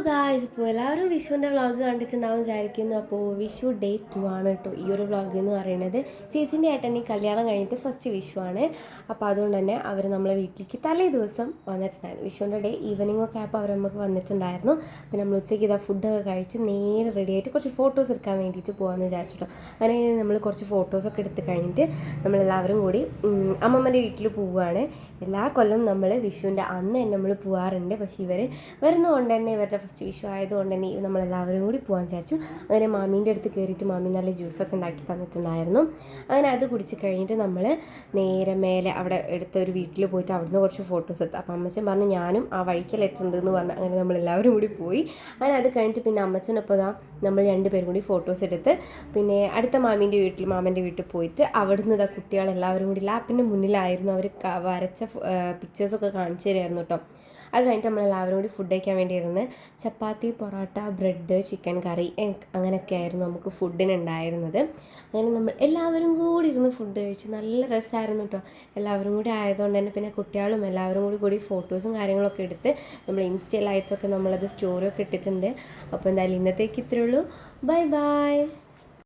Guys, ഇപ്പോൾ എല്ലാവരും വിഷുവിൻ്റെ vlog കണ്ടിട്ടുണ്ടാവും വിചാരിക്കുന്നു. അപ്പോൾ വിഷു ഡേ 2 ആണ് കേട്ടോ ഈ ഒരു വ്ളോഗ് എന്ന് പറയുന്നത്. ചേച്ചീൻ്റെ ഏട്ടൻ്റെ കല്യാണം കഴിഞ്ഞിട്ട് ഫസ്റ്റ് വിഷു ആണ്. അപ്പോൾ അതുകൊണ്ട് തന്നെ അവർ നമ്മളെ വീട്ടിലേക്ക് തലേ ദിവസം വന്നിട്ടുണ്ടായിരുന്നു. വിഷുവിൻ്റെ ഡേ ഈവനിങ് ഒക്കെ ആയപ്പോൾ അവർ നമുക്ക് വന്നിട്ടുണ്ടായിരുന്നു. പിന്നെ നമ്മൾ ഉച്ചയ്ക്ക് ഇതാ ഫുഡൊക്കെ കഴിച്ച് നേരെ റെഡി ആയിട്ട് കുറച്ച് ഫോട്ടോസ് എടുക്കാൻ വേണ്ടിയിട്ട് പോകാമെന്ന് വിചാരിച്ചിട്ടോ. അങ്ങനെ നമ്മൾ കുറച്ച് ഫോട്ടോസൊക്കെ എടുത്ത് കഴിഞ്ഞിട്ട് നമ്മളെല്ലാവരും കൂടി അമ്മമ്മൻ്റെ വീട്ടിൽ പോവുകയാണ്. എല്ലാ കൊല്ലവും നമ്മൾ വിഷുവിൻ്റെ അന്ന് തന്നെ നമ്മൾ പോകാറുണ്ട്. പക്ഷേ ഇവർ വരുന്നതുകൊണ്ട് തന്നെ ഇവരുടെ ഫസ്റ്റ് വിഷു ആയതുകൊണ്ട് തന്നെ നമ്മളെല്ലാവരും കൂടി പോകാൻ വിചാരിച്ചു. അങ്ങനെ മാമീൻ്റെ അടുത്ത് കയറിയിട്ട് മാമി നല്ല ജ്യൂസൊക്കെ ഉണ്ടാക്കി തന്നിട്ടുണ്ടായിരുന്നു. അങ്ങനെ അത് കുടിച്ച് കഴിഞ്ഞിട്ട് നമ്മൾ നേരെ മേലെ അവിടെ എടുത്ത ഒരു വീട്ടിൽ പോയിട്ട് അവിടുന്ന് കുറച്ച് ഫോട്ടോസ് എടുത്തു. അപ്പോൾ അമ്മച്ചൻ പറഞ്ഞു ഞാനും ആ വഴിക്കലെത്തുണ്ട് എന്ന് പറഞ്ഞു. അങ്ങനെ നമ്മളെല്ലാവരും കൂടി പോയി. അങ്ങനെ അത് കഴിഞ്ഞിട്ട് പിന്നെ അമ്മച്ചനപ്പോൾ നമ്മൾ രണ്ടുപേരും കൂടി ഫോട്ടോസ് എടുത്ത് പിന്നെ അടുത്ത മാമൻ്റെ വീട്ടിൽ പോയിട്ട് അവിടുന്ന് കുട്ടികളെല്ലാവരും കൂടി ലാപ്പിൻ്റെ മുന്നിലായിരുന്നു അവർ വരച്ച പിക്ചേഴ്സൊക്കെ കാണിച്ചു തരുമായിരുന്നു കേട്ടോ. അത് കഴിഞ്ഞിട്ട് നമ്മളെല്ലാവരും കൂടി ഫുഡ് കഴിക്കാൻ വേണ്ടിയിരുന്ന് ചപ്പാത്തി, പൊറോട്ട, ബ്രെഡ്, ചിക്കൻ കറി അങ്ങനെയൊക്കെ ആയിരുന്നു നമുക്ക് ഫുഡിനുണ്ടായിരുന്നത്. അങ്ങനെ നമ്മൾ എല്ലാവരും കൂടി ഇരുന്ന് ഫുഡ് കഴിച്ച് നല്ല രസമായിരുന്നു കേട്ടോ. എല്ലാവരും കൂടി ആയതുകൊണ്ട് തന്നെ പിന്നെ കുട്ടികളും എല്ലാവരും കൂടി ഫോട്ടോസും കാര്യങ്ങളൊക്കെ എടുത്ത് നമ്മൾ ഇൻസ്റ്റയിൽ അയച്ചൊക്കെ നമ്മളത് സ്റ്റോറിയൊക്കെ ഇട്ടിട്ടുണ്ട്. അപ്പോൾ എന്തായാലും ഇന്നത്തേക്ക് ഇത്രയേ ഉള്ളൂ. Bye bye.